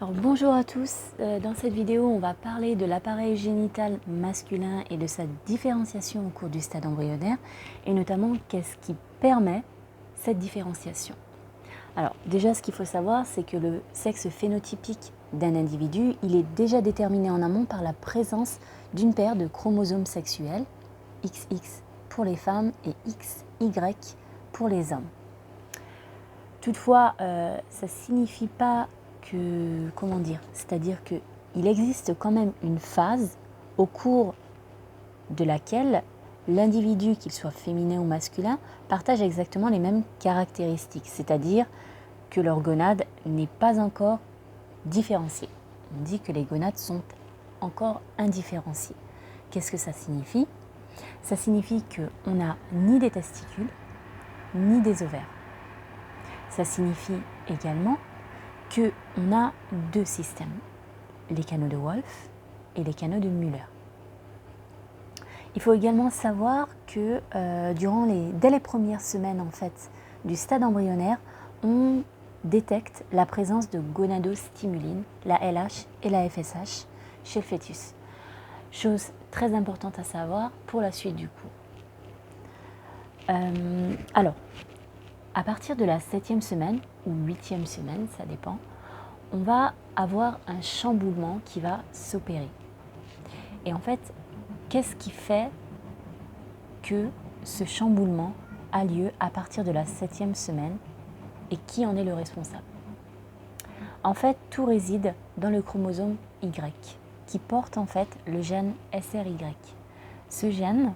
Alors, bonjour à tous, dans cette vidéo on va parler de l'appareil génital masculin et de sa différenciation au cours du stade embryonnaire et notamment qu'est-ce qui permet cette différenciation. Alors déjà ce qu'il faut savoir c'est que le sexe phénotypique d'un individu il est déjà déterminé en amont par la présence d'une paire de chromosomes sexuels XX pour les femmes et XY pour les hommes. Toutefois ça ne signifie pas que, c'est-à-dire qu'il existe quand même une phase au cours de laquelle l'individu, qu'il soit féminin ou masculin, partage exactement les mêmes caractéristiques, c'est-à-dire que leur gonade n'est pas encore différenciée. On dit que les gonades sont encore indifférenciées. Qu'est-ce que ça signifie? Ça signifie qu'on n'a ni des testicules, ni des ovaires. Ça signifie également qu'on a deux systèmes, les canaux de Wolff et les canaux de Müller. Il faut également savoir que dès les premières semaines en fait, du stade embryonnaire, on détecte la présence de gonadostimuline, la LH et la FSH chez le fœtus. Chose très importante à savoir pour la suite du cours. Alors, à partir de la 7e semaine ou 8e semaine, ça dépend, on va avoir un chamboulement qui va s'opérer. Et en fait, qu'est-ce qui fait que ce chamboulement a lieu à partir de la 7e semaine et qui en est le responsable? En fait, tout réside dans le chromosome Y qui porte en fait le gène SRY. Ce gène,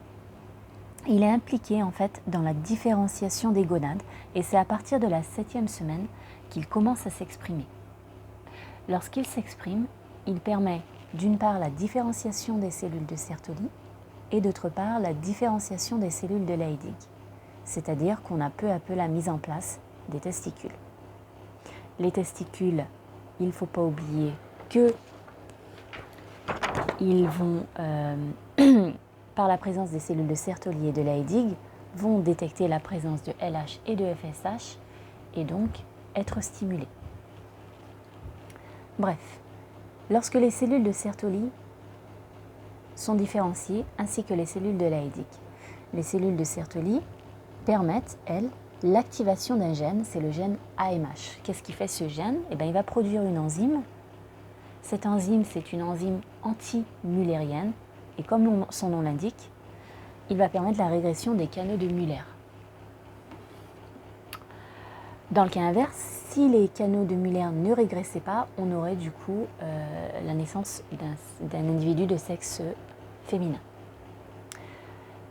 il est impliqué en fait dans la différenciation des gonades et c'est à partir de la 7e semaine qu'il commence à s'exprimer. Lorsqu'il s'exprime, il permet d'une part la différenciation des cellules de Sertoli et d'autre part la différenciation des cellules de Leydig, c'est-à-dire qu'on a peu à peu la mise en place des testicules. Les testicules, il ne faut pas oublier qu'ils vont, par la présence des cellules de Sertoli et de Leydig, vont détecter la présence de LH et de FSH et donc être stimulés. Bref, lorsque les cellules de Sertoli sont différenciées ainsi que les cellules de Leydig, les cellules de Sertoli permettent, elles, l'activation d'un gène, c'est le gène AMH. Qu'est-ce qui fait ce gène? Il va produire une enzyme. Cette enzyme, c'est une enzyme anti-müllérienne et comme son nom l'indique, il va permettre la régression des canaux de Müller. Dans le cas inverse, si les canaux de Müller ne régressaient pas, on aurait du coup la naissance d'un individu de sexe féminin.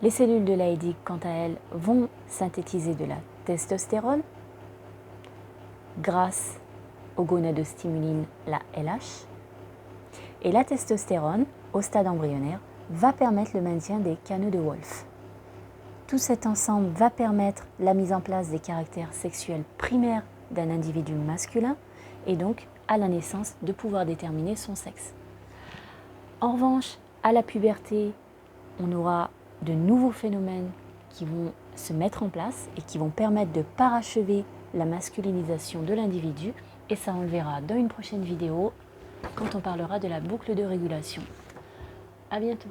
Les cellules de Leydig, quant à elles, vont synthétiser de la testostérone grâce au gonadostimuline, la LH. Et la testostérone, au stade embryonnaire, va permettre le maintien des canaux de Wolff. Tout cet ensemble va permettre la mise en place des caractères sexuels primaires d'un individu masculin et donc à la naissance de pouvoir déterminer son sexe. En revanche, à la puberté, on aura de nouveaux phénomènes qui vont se mettre en place et qui vont permettre de parachever la masculinisation de l'individu et ça on le verra dans une prochaine vidéo quand on parlera de la boucle de régulation. À bientôt.